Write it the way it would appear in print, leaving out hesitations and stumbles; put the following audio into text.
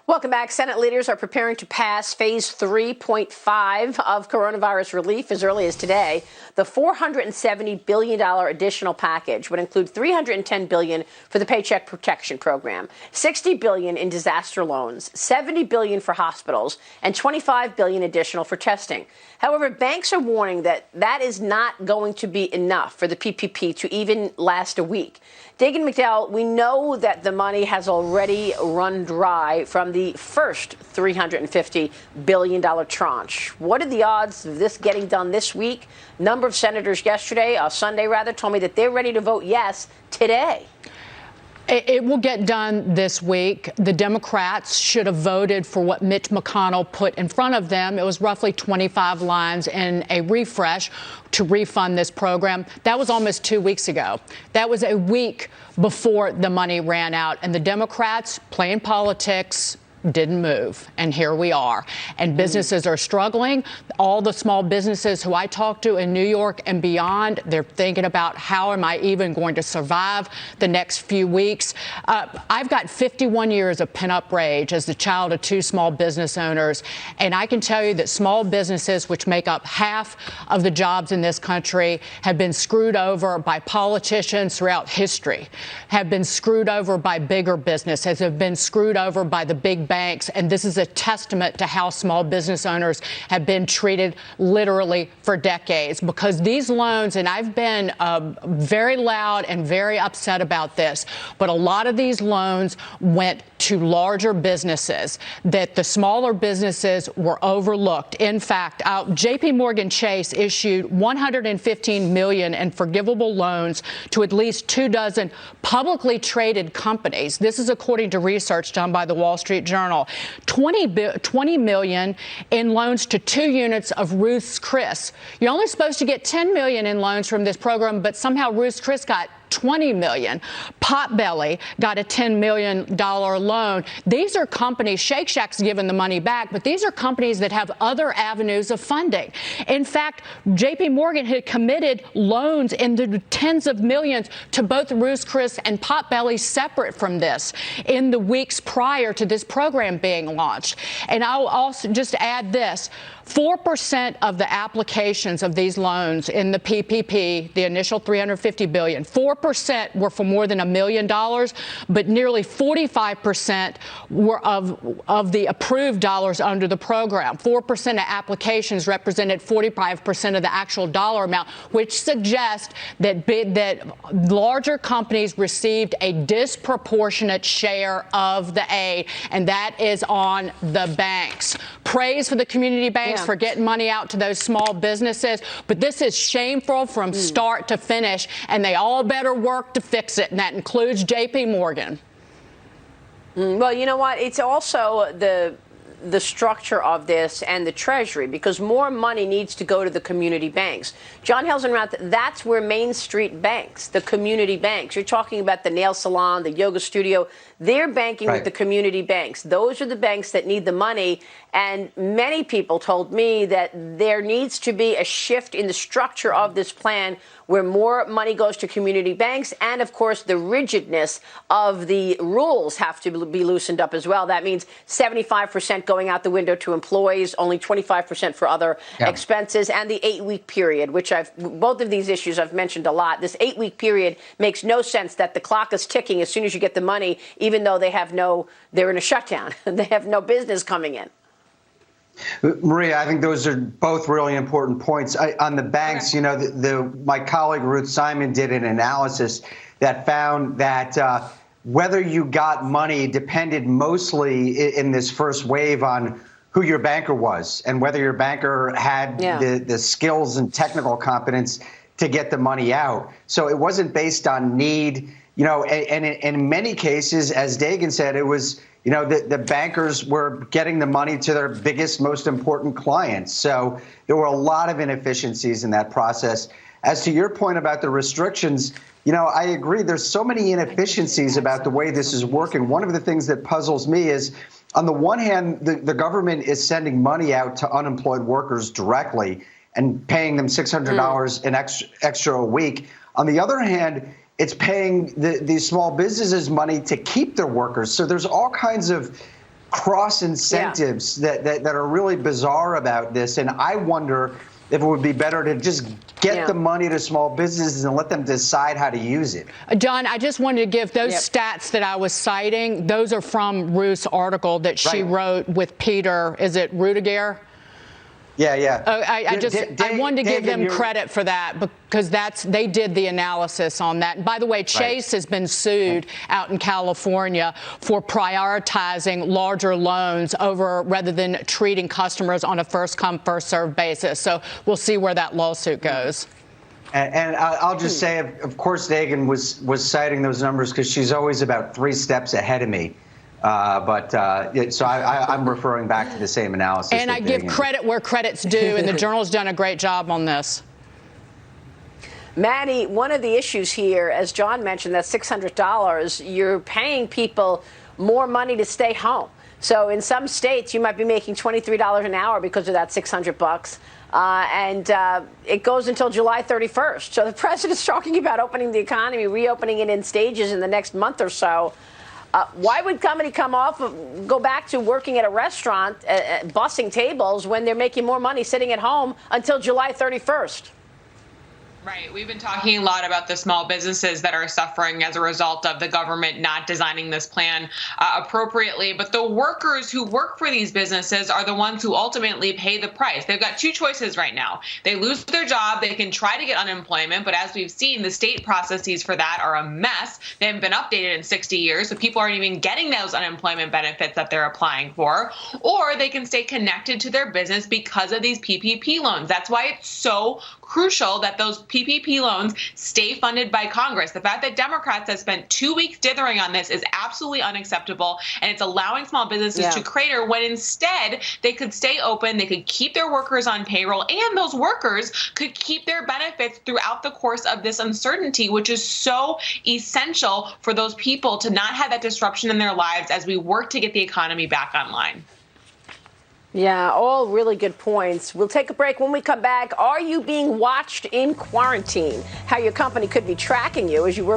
Welcome back. Senate leaders are preparing to pass phase 3.5 of coronavirus relief as early as today. The $470 billion additional package would include $310 billion for the Paycheck Protection Program, $60 billion in disaster loans, $70 billion for hospitals, and $25 billion additional for testing. However, banks are warning that that is not going to be enough for the PPP to even last a week. Dagan McDowell, we know that the money has already run dry from the first $350 billion tranche. What are the odds of this getting done this week? Number of senators yesterday, Sunday rather, told me that they're ready to vote yes today. It will get done this week. The Democrats should have voted for what Mitch McConnell put in front of them. It was roughly 25 lines in a refresh to refund this program. That was almost 2 weeks ago. That was a week before the money ran out. And the Democrats, playing politics, didn't move. And here we are. And businesses are struggling. All the small businesses who I talk to in New York and beyond, they're thinking about how am I even going to survive the next few weeks. I've got 51 years of pent-up rage as the child of two small business owners. And I can tell you that small businesses, which make up half of the jobs in this country, have been screwed over by politicians throughout history, have been screwed over by bigger businesses, have been screwed over by the big banks. And this is a testament to how small business owners have been treated literally for decades, because these loans, and I've been very loud and very upset about this, but a lot of these loans went to larger businesses, that the smaller businesses were overlooked. In fact, JP Morgan Chase issued $115 million in forgivable loans to at least 24 publicly traded companies. This is according to research done by the Wall Street Journal. $20 million in loans to 2 units of Ruth's Chris. You're only supposed to get $10 million in loans from this program, but somehow Ruth's Chris got $20 million. Potbelly got a $10 million loan. These are companies, Shake Shack's given the money back, but these are companies that have other avenues of funding. In fact, JP Morgan had committed loans in the tens of millions to both Ruth's Chris and Potbelly separate from this in the weeks prior to this program being launched. And I'll also just add this. 4% of the applications of these loans in the PPP, the initial $350 billion, 4% were for more than $1 million, but nearly 45% were of the approved dollars under the program. 4% of applications represented 45% of the actual dollar amount, which suggests that larger companies received a disproportionate share of the aid, and that is on the banks. Praise for the community banks for getting money out to those small businesses. But this is shameful from start to finish, and they all better work to fix it, and that includes JP Morgan. Well, you know what? It's also the structure of this and the Treasury, because more money needs to go to the community banks. John Helsenrath, that's where Main Street banks, the community banks. You're talking about the nail salon, the yoga studio. They're banking with the community banks. Those are the banks that need the money. And many people told me that there needs to be a shift in the structure of this plan where more money goes to community banks. And, of course, the rigidness of the rules have to be loosened up as well. That means 75% going out the window to employees, only 25% for other expenses, and the 8-week period, which both of these issues I've mentioned a lot. This 8-week period makes no sense, that the clock is ticking as soon as you get the money, even though they're in a shutdown. They have no business coming in. Maria, I think those are both really important points. On the banks, you know, my colleague Ruth Simon did an analysis that found that whether you got money depended mostly in this first wave on who your banker was and whether your banker had the skills and technical competence to get the money out. So it wasn't based on need, you know, and in many cases, as Dagan said, it was, you know, the bankers were getting the money to their biggest, most important clients. So there were a lot of inefficiencies in that process. As to your point about the restrictions, you know, I agree. There's so many inefficiencies about the way this is working. One of the things that puzzles me is, on the one hand, the government is sending money out to unemployed workers directly and paying them $600 an extra a week. On the other hand, it's paying these small businesses money to keep their workers. So there's all kinds of cross incentives that are really bizarre about this. And I wonder if it would be better to just get the money to small businesses and let them decide how to use it. John, I just wanted to give those stats that I was citing. Those are from Ruth's article that she wrote with Peter. Is it Rudiger? Yeah. I wanted to give them credit for that because they did the analysis on that. And by the way, Chase has been sued out in California for prioritizing larger loans rather than treating customers on a first come, first served basis. So we'll see where that lawsuit goes. And I'll just say, of course, Dagan was citing those numbers because she's always about 3 steps ahead of me. So I'm referring back to the same analysis. And I give credit where credit's due, and the Journal's done a great job on this. Mattie, one of the issues here, as John mentioned, that $600, you're paying people more money to stay home. So in some states, you might be making $23 an hour because of that $600. And it goes until July 31st. So the president's talking about opening the economy, reopening it in stages in the next month or so. Why would somebody go back to working at a restaurant, bussing tables, when they're making more money sitting at home until July 31st? Right. We've been talking a lot about the small businesses that are suffering as a result of the government not designing this plan appropriately. But the workers who work for these businesses are the ones who ultimately pay the price. They've got 2 choices right now. They lose their job. They can try to get unemployment. But as we've seen, the state processes for that are a mess. They haven't been updated in 60 years. So people aren't even getting those unemployment benefits that they're applying for. Or they can stay connected to their business because of these PPP loans. That's why it's so crucial that those PPP loans stay funded by Congress. The fact that Democrats have spent 2 weeks dithering on this is absolutely unacceptable, and it's allowing small businesses to crater when instead they could stay open, they could keep their workers on payroll, and those workers could keep their benefits throughout the course of this uncertainty, which is so essential for those people to not have that disruption in their lives as we work to get the economy back online. Yeah, all really good points. We'll take a break. When we come back, are you being watched in quarantine? How your company could be tracking you as you work